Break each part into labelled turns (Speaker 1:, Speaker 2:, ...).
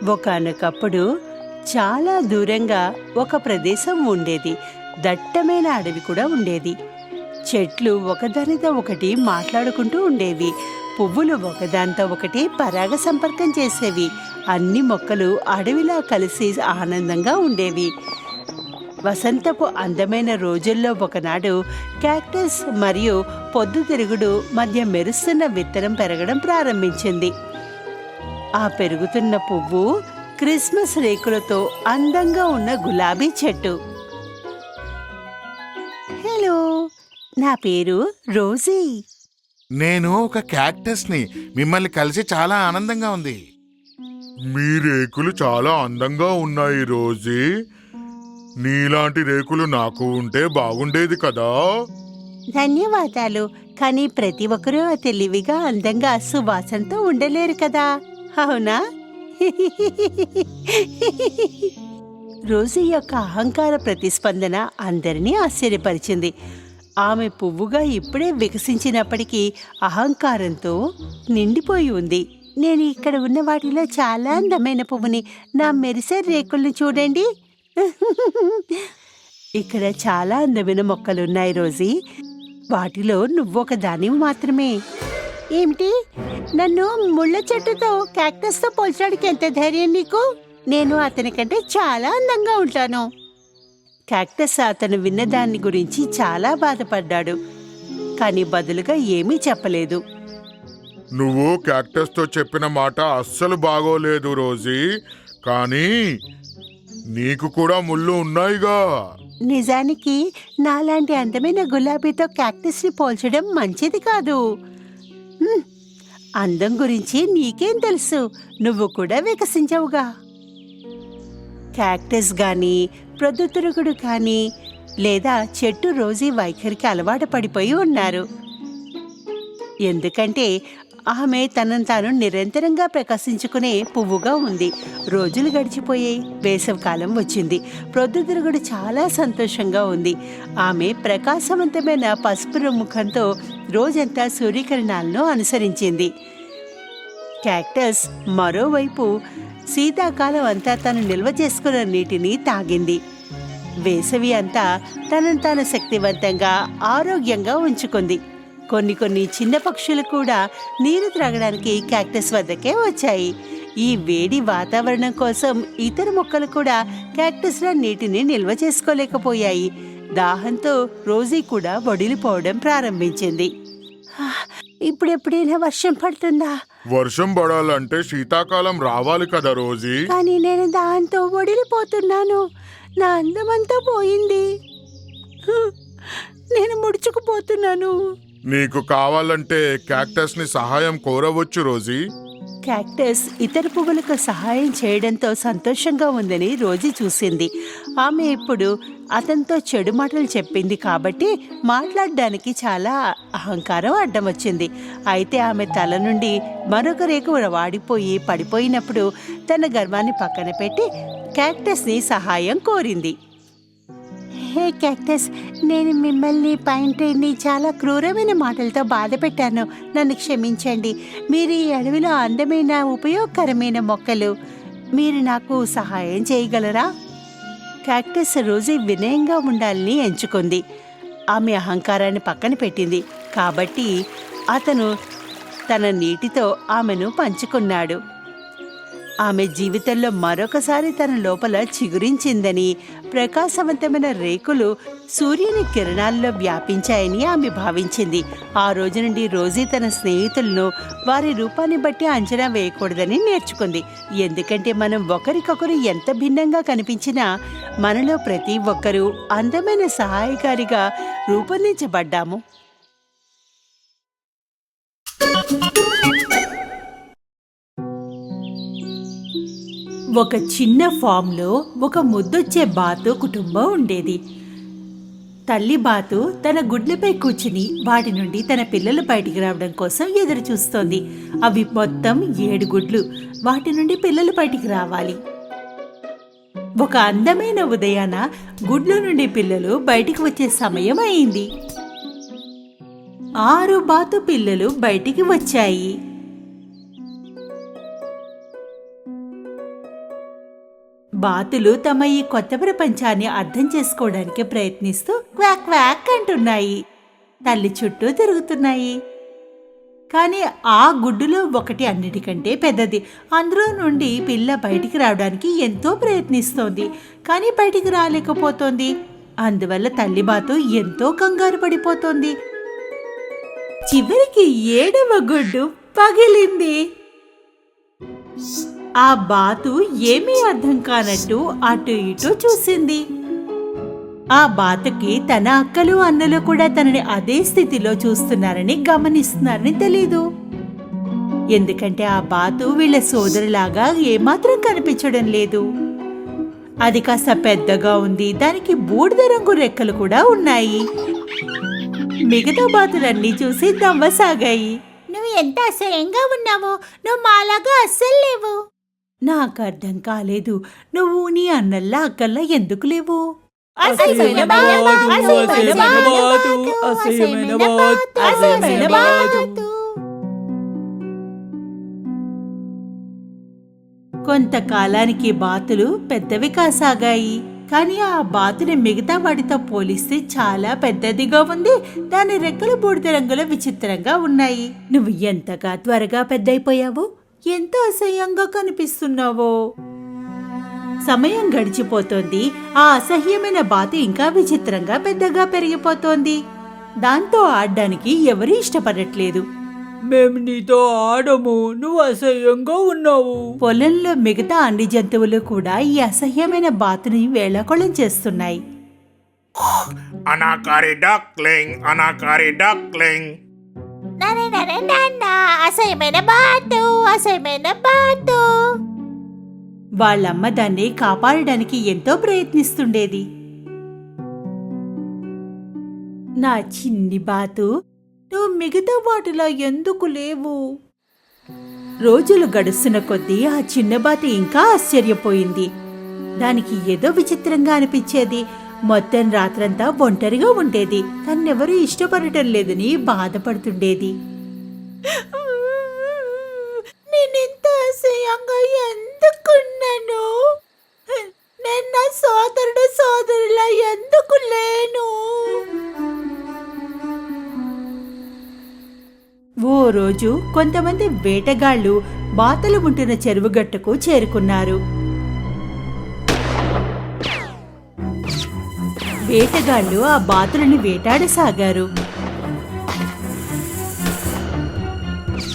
Speaker 1: ఒకానొకప్పుడు చాలా దూరంగా ఒక ప్రదేశం ఉండేది. దట్టమైన అడవి కూడా ఉండేది. చెట్లు ఒకదానితో ఒకటి మాట్లాడుకుంటూ ఉండేవి. పువ్వులు ఒకదానితో ఒకటి పరాగ సంపర్కం చేసేవి. అన్ని మొక్కలు అడవిలా కలిసి ఆనందంగా ఉండేవి. వసంతపు అందమైన రోజుల్లో ఒకనాడు క్యాక్టస్ మరియు పొద్దుతిరుగుడు మధ్య మెరుస్తున్న విత్తనం పెరగడం ప్రారంభించింది. ఆ పెరుగుతున్న పువ్వు క్రిస్మస్ రేకులతో అందంగా ఉన్న గులాబీ చెట్టు. హలో, నా పేరు రోజీ.
Speaker 2: నేను ఒక క్యాక్టస్ని. మిమ్మల్ని కలిసి చాలా ఆనందంగా ఉంది. మీ రేకులు చాలా అందంగా ఉన్నాయి రోజీ. నీలాంటి రేకులు నాకు ఉంటే బాగుండేది కదా.
Speaker 1: ధన్యవాదాలు. కానీ ప్రతి ఒక్కరూ తెలివిగా అందంగా సువాసనతో ఉండలేరు కదా, అవునా? రోజీ యొక్క అహంకార ప్రతిస్పందన అందరినీ ఆశ్చర్యపరిచింది. ఆమె పువ్వుగా ఇప్పుడే వికసించినప్పటికీ అహంకారంతో నిండిపోయి ఉంది. నేను ఇక్కడ ఉన్న వాటిలో చాలా అందమైన పువ్వుని. నా మెరిసే రేకుల్ని చూడండి. ఇక్కడ చాలా అందమైన మొక్కలున్నాయి రోజీ. వాటిలో నువ్వొక దానివి మాత్రమే. ఏమిటి? నన్ను ముళ్ళ చెట్టుతో క్యాక్టస్తో పోల్చడానికి ఎంత ధైర్యం నీకు? నేను అతని కంటే చాలా అందంగా ఉంటాను. క్యాక్టస్ అతను విన్నదాన్ని గురించి చాలా బాధపడ్డాడు, కానీ బదులుగా ఏమీ చెప్పలేదు.
Speaker 2: నువ్వు క్యాక్టస్తో చెప్పిన మాట అస్సలు బాగోలేదు రోజీ. కానీ నీకు కూడా ముళ్ళు ఉన్నాయిగా.
Speaker 1: నిజానికి నాలాంటి అందమైన గులాబీతో క్యాక్టస్ని పోల్చడం మంచిది కాదు. అందం గురించి నీకేం తెలుసు? నువ్వు కూడా వికసించవుగా. క్యాక్టస్ గాని ప్రొద్దుతిరుగుడు కానీ లేదా చెట్టు రోజీ వైఖరికి అలవాటు పడిపోయి ఉన్నారు. ఎందుకంటే ఆమె తనను తాను నిరంతరంగా ప్రకాశించుకునే పువ్వుగా ఉంది. రోజులు గడిచిపోయాయి. వేసవికాలం వచ్చింది. ప్రొద్దుతిరుగుడు చాలా సంతోషంగా ఉంది. ఆమె ప్రకాశవంతమైన పసుపు ముఖంతో రోజంతా సూర్యకిరణాలను అనుసరించింది. క్యాక్టస్ మరోవైపు శీతాకాలం అంతా తను నిల్వ చేసుకున్న నీటిని తాగింది. వేసవి అంతా తనను తాను శక్తివంతంగా ఆరోగ్యంగా ఉంచుకుంది. కొన్ని చిన్న పక్షులు కూడా నీరు త్రాగడానికి క్యాక్టస్ వద్దకే వచ్చాయి. ఈ వేడి వాతావరణం కోసం ఇతర మొక్కలు కూడా క్యాక్టస్లో నీటిని నిల్వ చేసుకోలేకపోయాయి. దాహంతో రోజీ కూడా వడిలిపోవడం ప్రారంభించింది. ఇప్పుడెప్పుడైనా వర్షం పడుతుందా?
Speaker 2: వర్షం పడాలంటే శీతాకాలం రావాలి కదా రోజీ.
Speaker 1: కానీ నేను దాంతో వడిలిపోతున్నాను. నా అందమంతా పోయింది. నేను ముడుచుకుపోతున్నాను.
Speaker 2: నీకు కావాలంటే క్యాక్టస్ ని సహాయం కోరవచ్చు రోజీ.
Speaker 1: క్యాక్టస్ ఇతర పువ్వులకు సహాయం చేయడంతో సంతోషంగా ఉందని రోజీ చూసింది. ఆమె ఇప్పుడు అతనితో చెడు మాటలు చెప్పింది కాబట్టి మాట్లాడడానికి చాలా అహంకారం అడ్డం వచ్చింది. అయితే ఆమె తల నుండి మరొక రేకు వాడిపోయి పడిపోయినప్పుడు తన గర్వాన్ని పక్కన పెట్టి క్యాక్టస్ని సహాయం కోరింది. హే క్యాక్టస్, నేను మిమ్మల్ని పైంటైని చాలా క్రూరమైన మాటలతో బాధ పెట్టాను. నన్ను క్షమించండి. మీరు ఈ అడవిలో అందమైన ఉపయోగకరమైన మొక్కలు. మీరు నాకు సహాయం చేయగలరా? క్యాక్టస్ రోజీ వినయంగా ఉండాలని ఎంచుకుంది. ఆమె అహంకారాన్ని పక్కన పెట్టింది కాబట్టి అతను తన నీటితో ఆమెను పంచుకున్నాడు. ఆమె జీవితంలో మరొకసారి తన లోపల చిగురించిందని, ప్రకాశవంతమైన రేకులు సూర్యుని కిరణాల్లో వ్యాపించాయని ఆమె భావించింది. ఆ రోజు నుండి రోజీ తన స్నేహితులను వారి రూపాన్ని బట్టి అంచనా వేయకూడదని నేర్చుకుంది. ఎందుకంటే మనం ఒకరికొకరు ఎంత భిన్నంగా కనిపించినా మనలో ప్రతి ఒక్కరూ అందమైన సహాయకారిగా రూపొందించబడ్డాము. ఒక చిన్న ఫామ్లో ఒక ముద్దొచ్చే బాతు కుటుంబం ఉండేది. తల్లి బాతు తన గుడ్లపై కూర్చుని వాటి నుండి తన పిల్లలు బయటికి రావడం కోసం ఎదురు చూస్తోంది. అవి మొత్తం 7 గుడ్లు. వాటి నుండి పిల్లలు బయటికి రావాలి. ఒక అందమైన ఉదయాన గుడ్ల నుండి పిల్లలు బయటికి వచ్చే సమయం అయింది. 6 బాతు పిల్లలు బయటికి వచ్చాయి. బాతులు తమ ఈ కొత్త ప్రపంచాన్ని అర్థం చేసుకోవడానికి ప్రయత్నిస్తూ క్వాక్ క్వాక్ అంటున్నాయి. తల్లి చుట్టూ తిరుగుతున్నాయి. కానీ ఆ గుడ్డులో ఒకటి అన్నిటికంటే పెద్దది. అందులో నుండి పిల్ల బయటికి రావడానికి ఎంతో ప్రయత్నిస్తోంది, కానీ బయటికి రాలేకపోతోంది. అందువల్ల తల్లి బాతు ఎంతో కంగారు పడిపోతోంది. చివరికి 7వ గుడ్డు పగిలింది. ఆ బాతు ఏమీ అర్థం కానట్టు అటు ఇటు చూసింది. ఆ బాతుకి తన అక్కలు అన్నలు కూడా తనని అదే స్థితిలో చూస్తున్నారని గమనిస్తున్నారని తెలీదు. ఎందుకంటే ఆ బాతు వీళ్ళ సోదరులాగా ఏమాత్రం కనిపించడం లేదు. అది కాస్త పెద్దగా ఉంది. దానికి బూడిద రంగు రెక్కలు కూడా ఉన్నాయి. మిగతా బాతులన్నీ చూసి నవ్వసాగాయి.
Speaker 3: నువ్వు ఎంత అసహ్యంగా ఉన్నావో, నువ్వు మాలాగా అస్సలు లేవు.
Speaker 1: నాకు అర్థం కాలేదు. నువ్వు నీ అన్నల్లా అక్కల్లా ఎందుకు లేవు?
Speaker 3: అసహ్యమైన బాతు, అసహ్యమైన బాతు, అసహ్యమైన బాతు, అసహ్యమైన బాతు.
Speaker 1: కొంతకాలానికి బాతులు పెద్దవి కాసాగాయి. కానీ ఆ బాతుని మిగతా వాటితో పోలిస్తే చాలా పెద్దదిగా ఉంది. దాని రెక్కలు బూడిద రంగులో విచిత్రంగా ఉన్నాయి. నువ్వు ఎంతగా త్వరగా పెద్దయిపోయావు, ఎంత అసహ్యంగా కనిపిస్తున్నావో. సమయం గడిచిపోతోంది. ఆ అసహ్యమైన బాతు ఇంకా విచిత్రంగా పెద్దగా పెరిగిపోతోంది. దాంతో ఆడడానికి ఎవరూ ఇష్టపడట్లేదు.
Speaker 4: మేము నీతో ఆడము, నువ్వు అసహ్యంగా ఉన్నావు.
Speaker 1: పొలంలో మిగతా అన్ని జంతువులు కూడా ఈ అసహ్యమైన బాతుని వేళాకోళం చేస్తున్నాయి.
Speaker 2: అనాకారి డక్లింగ్, అనాకారి డక్లింగ్.
Speaker 3: నరే నరే నాన్న, అసహ్యమైన బాతు, అసహ్యమైన బాతు.
Speaker 1: వాళ్ళమ్మ దాన్ని కాపాడడానికి ఎంతో ప్రయత్నిస్తుండేది. నా చిన్ని బాతు, నువ్వు మిగతా వాటిలా ఎందుకు లేవు? రోజులు గడుస్తున్న కొద్దీ ఆ చిన్న బాతు ఇంకా ఆశ్చర్యపోయింది. దానికి ఏదో విచిత్రంగా అనిపించేది. మొత్తం రాత్రంతా ఒంటరిగా ఉండేది. తన్నెవరూ ఇష్టపడటం లేదని బాధపడుతుండేది.
Speaker 3: నేనెంత అసహ్యంగా ఎందుకున్నాను? నేను నా సోదరులా ఎందుకు లేను?
Speaker 1: ఓ రోజు కొంతమంది వేటగాళ్లు బాతులు ఉంటున్న చెరువుగట్టుకు చేరుకున్నారు. వేటగాళ్లు ఆ బాతులని వేటాడసాగారు.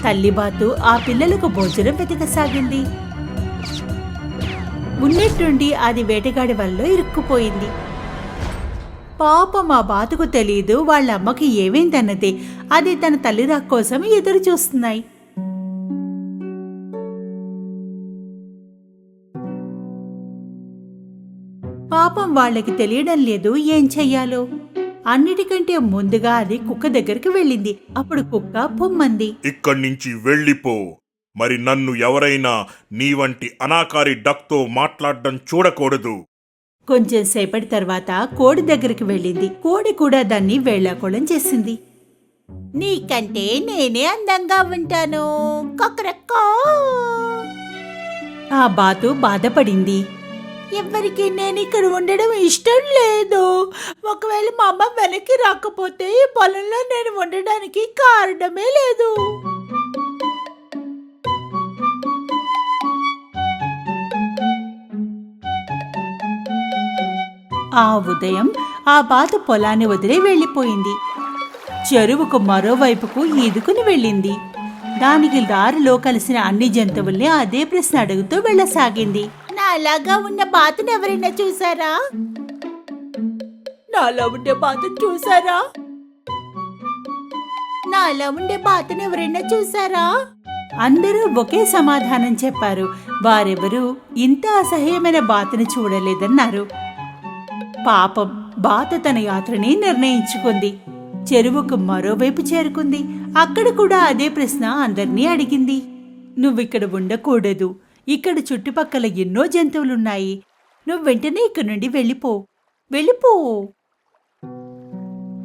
Speaker 1: తల్లిబాతు ఆ పిల్లలకు భోజనం వెతకసాగింది. ఉన్నట్టుండి అది వేటగాడి వల్ల ఇరుక్కుపోయింది. పాపం ఆ బాతుకు తెలీదు వాళ్ళ అమ్మకి ఏమైందన్నది. అది తన తల్లి రాక కోసం ఎదురు చూస్తున్నాయి. పాపం వాళ్ళకి తెలియడం లేదు ఏం చెయ్యాలో. అన్నిటికంటే ముందుగా అది కుక్క దగ్గరికి వెళ్ళింది. అప్పుడు కుక్క పొమ్మంది.
Speaker 2: ఇక్కడి నుంచి వెళ్ళిపో. మరి నన్ను ఎవరైనా నీ వంటి అనాకారి డక్తో మాట్లాడడం చూడకూడదు.
Speaker 1: కొంచెం సేపటి తర్వాత కోడి దగ్గరికి వెళ్ళింది. కోడి కూడా దాన్ని వేళాకోళం చేసింది.
Speaker 3: నీకంటే నేనే అందంగా ఉంటాను. కొక్కరక్కో.
Speaker 1: ఆ బాతు బాధపడింది.
Speaker 3: ఎవరికి నేను ఇక్కడ ఉండడం ఇష్టం లేదు. ఒకవేళ మా అమ్మ వెనక్కి రాకపోతే ఈ పొలంలో నేను ఉండడానికి కారణమే లేదు.
Speaker 1: ఆ ఉదయం ఆ బాతు పొలాన్ని వదిలి వెళ్ళిపోయింది. చెరువుకు మరోవైపుకు ఈదుకుని వెళ్ళింది. దానికి దారిలో కలిసిన అన్ని జంతువుల్ని అదే ప్రశ్న అడుగుతూ వెళ్ళసాగింది.
Speaker 3: నాలాగా ఉన్న బాతుని ఎవరైనా చూసారా?
Speaker 4: నాలా ఉండే బాతుని చూసారా?
Speaker 3: నాలా ఉండే బాతుని ఎవరైనా చూసారా?
Speaker 1: అందరూ ఒకే సమాధానం చెప్పారు. వారెవరూ ఇంత అసహ్యమైన బాతుని చూడలేదన్నారు. పాపం బాతు తన యాత్రని నిర్ణయించుకుంది. చెరువుకు మరోవైపు చేరుకుంది. అక్కడ కూడా అదే ప్రశ్న అందర్నీ అడిగింది. నువ్విక్కడ ఉండకూడదు. ఇక్కడ చుట్టుపక్కల ఎన్నో జంతువులున్నాయి. నువ్వు వెంటనే ఇక్కడి నుండి వెళ్ళిపో.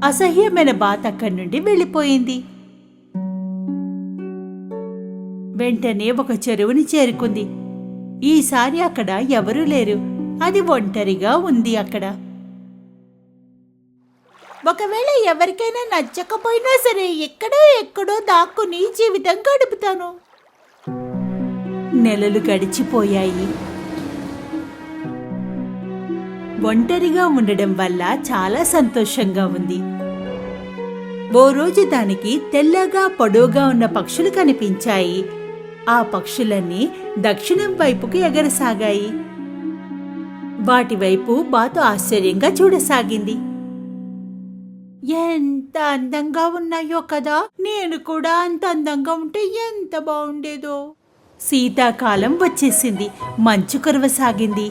Speaker 1: అసహ్యమైన బాత్ అక్కడి నుండి వెళ్ళిపోయింది. వెంటనే ఒక చెరువుని చేరుకుంది. ఈసారి అక్కడ ఎవరూ లేరు. అది ఒంటరిగా ఉంది అక్కడ.
Speaker 3: ఒకవేళ ఎవరికైనా నచ్చకపోయినా సరే ఎక్కడో దాక్కుని జీవితం గడుపుతాను.
Speaker 1: నెలలు గడిచిపోయాయి. ఒంటరిగా ఉండడం వల్ల చాలా సంతోషంగా ఉంది. ఓ రోజు దానికి తెల్లగా పొడవుగా ఉన్న పక్షులు కనిపించాయి. ఆ పక్షులన్నీ దక్షిణం వైపుకు ఎగరసాగాయి. వాటి వైపు బాతు ఆశ్చర్యంగా చూడసాగింది.
Speaker 3: ఎంత అందంగా ఉన్నాయో కదా, నేను కూడా అంత అందంగా ఉంటే ఎంత బాగుండేదో.
Speaker 1: శీతాకాలం వచ్చేసింది. మంచు కురవసాగింది.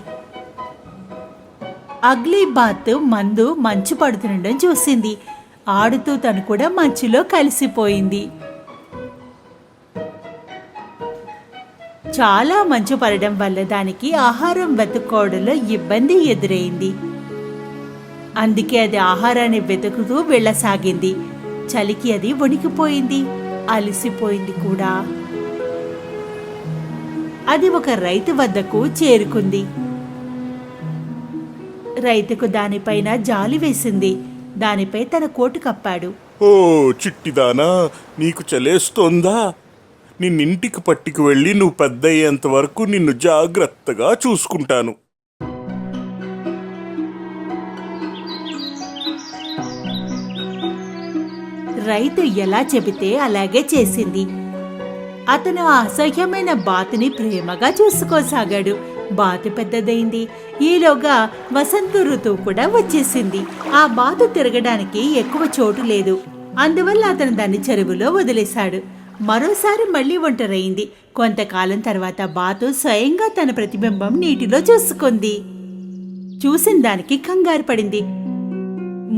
Speaker 1: అగ్లీ బాత్ మంచు పడుతుండడం చూసింది. ఆడుతూ తను కూడా మంచులో కలిసిపోయింది. చాలా మంచు పడడం వల్ల దానికి ఆహారం వెతుక్కోవడంలో ఇబ్బంది ఎదురైంది. అందుకే అది ఆహారాన్ని వెతుకుతూ వెళ్ళసాగింది. చలికి అది వణికిపోయింది, అలసిపోయింది కూడా. అది ఒక రైతు వద్దకు చేరుకుంది. రైతుకు దానిపైన జాలి వేసింది. దానిపై తన కోటు కప్పాడు.
Speaker 5: ఓ చిట్టిదానా, నీకు చలేస్తోందా? నిన్నింటికి పట్టుకు వెళ్ళి నువ్వు పెద్దయ్యేంత వరకు నిన్ను జాగ్రత్తగా చూసుకుంటాను.
Speaker 1: రైతు ఎలా చెబితే అలాగే చేసింది. అతను ఆ అసహ్యమైన బాతుని ప్రేమగా చూసుకోసాగాడు. బాతు పెద్దదైంది. ఈలోగా వసంత ఋతువు కూడా వచ్చేసింది. ఆ బాతు తిరగడానికి ఎక్కువ చోటు లేదు. అందువల్ల అతను దాన్ని చెరువులో వదిలేశాడు. మరోసారి మళ్లీ ఒంటరైంది. కొంతకాలం తర్వాత బాతు స్వయంగా తన ప్రతిబింబం నీటిలో చూసుకుంది. చూసిన దానికి కంగారు పడింది.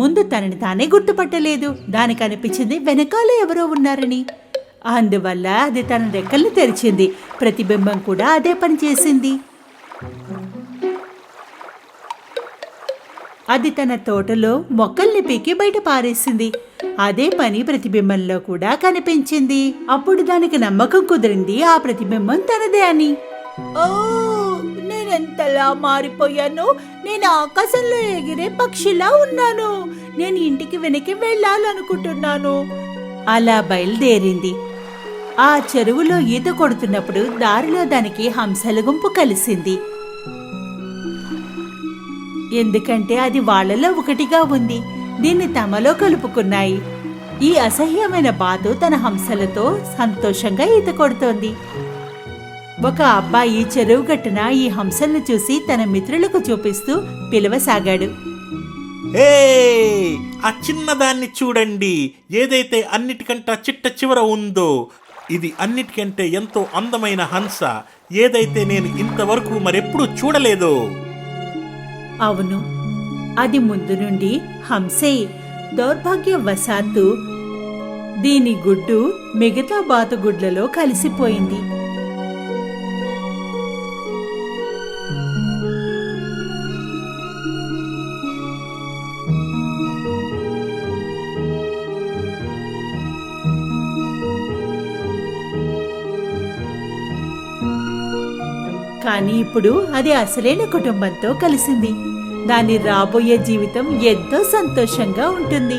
Speaker 1: ముందు తనని తానే గుర్తుపట్టలేదు. దానికి అనిపించింది వెనకాల ఎవరో ఉన్నారని. అందువల్ల అది తన రెక్కల్ని తెరిచింది. ప్రతిబింబం కూడా అదే పని చేసింది. అది తన తోటలో మొక్కల్ని పీకి బయట పారేసింది. అదే పని ప్రతిబింబంలో కూడా కనిపించింది. అప్పుడు దానికి నమ్మకం కుదిరింది ఆ ప్రతిబింబం తనదే అని.
Speaker 3: ఓ, నేనెంతలా మారిపోయాను. నేను ఆకాశంలో ఎగిరే పక్షిలా ఉన్నాను. నేను ఇంటికి వెనక్కి వెళ్ళాలనుకుంటున్నాను.
Speaker 1: అలా బయలుదేరింది. ఆ చెరువులో ఈత కొడుతున్నప్పుడు దారిలో దానికి హంసల గుంపు కలిసింది. ఎందుకంటే అది వాళ్ళలో ఒకటిగా ఉంది. దీన్ని తమలో కలుపుకున్నాయి. ఈ అసహ్యమైన బాతు తన హంసలతో సంతోషంగా ఈత కొడుతోంది. ఒక అబ్బాయి చెరువు గట్టున ఈ హంసలను చూసి తన మిత్రులకు చూపిస్తూ పిలవసాగాడు.
Speaker 5: ఏ ఆ చిన్నదాన్ని చూడండి, ఏదైతే అన్నిటికంటే చిట్ట చివర ఉందో. ఇది అన్నిటికంటే ఎంతో అందమైన హంస, ఏదైతే నేను ఇంతవరకు మరెప్పుడూ చూడలేదో.
Speaker 1: అవును, అది ముందు నుండి హంసే. దౌర్భాగ్యవశాత్తు దీని గుడ్డు మిగతా బాతుగుడ్లలో కలిసిపోయింది. కానీ ఇప్పుడు అది అసలైన కుటుంబంతో కలిసింది. దాని రాబోయే జీవితం ఎంతో సంతోషంగా ఉంటుంది.